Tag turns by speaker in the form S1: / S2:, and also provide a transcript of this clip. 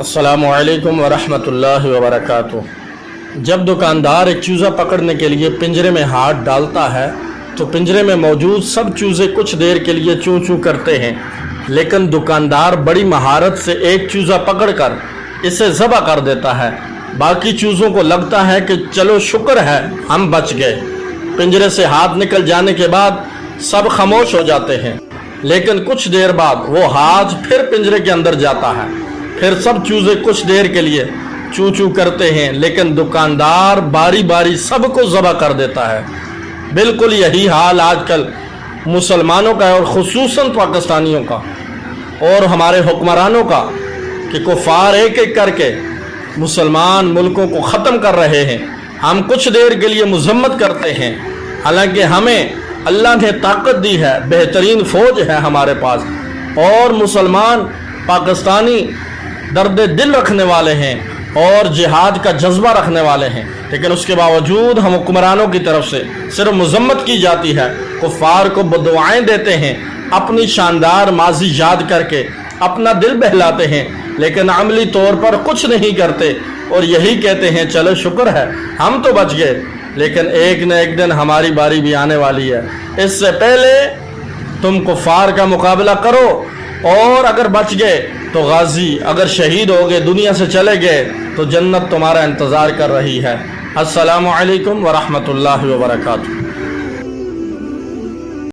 S1: अस्सलामुअलैकुम वरहमतुल्लाहि वबरकातुह। जब दुकानदार एक चूज़ा पकड़ने के लिए पिंजरे में हाथ डालता है तो पिंजरे में मौजूद सब चूज़े कुछ देर के लिए चूँ चूँ करते हैं, लेकिन दुकानदार बड़ी महारत से एक चूज़ा पकड़कर इसे ज़बह कर देता है। बाकी चूज़ों को लगता है कि चलो शुक्र है हम बच गए। पिंजरे से हाथ निकल जाने के बाद सब खामोश हो जाते हैं, लेकिन कुछ देर बाद वो हाथ फिर पिंजरे के अंदर जाता है। फिर सब चूज़े कुछ देर के लिए चूँ चूँ करते हैं, लेकिन दुकानदार बारी बारी सबको ज़बह कर देता है। बिल्कुल यही हाल आजकल मुसलमानों का है, और ख़ुसूसन पाकिस्तानियों का और हमारे हुक्मरानों का, कि कुफ़ार एक एक करके मुसलमान मुल्कों को ख़त्म कर रहे हैं। हम कुछ देर के लिए मज़म्मत करते हैं, हालांकि हमें अल्लाह ने ताकत दी है, बेहतरीन फ़ौज है हमारे पास, और मुसलमान पाकिस्तानी दर्द दिल रखने वाले हैं और जिहाद का जज्बा रखने वाले हैं, लेकिन उसके बावजूद हम हुक्मरानों की तरफ से सिर्फ मज़म्मत की जाती है। कुफ़ार को बदुआएं देते हैं, अपनी शानदार माजी याद करके अपना दिल बहलाते हैं, लेकिन अमली तौर पर कुछ नहीं करते और यही कहते हैं चलो शुक्र है हम तो बच गए। लेकिन एक न एक दिन हमारी बारी भी आने वाली है। इससे पहले तुम कुफ़ार का मुकाबला करो, और अगर बच गए तो गाजी, अगर शहीद हो गए, दुनिया से चले गए, तो जन्नत तुम्हारा इंतज़ार कर रही है। अस्सलामु अलैकुम वरहमतुल्लाहि वबरकातुह।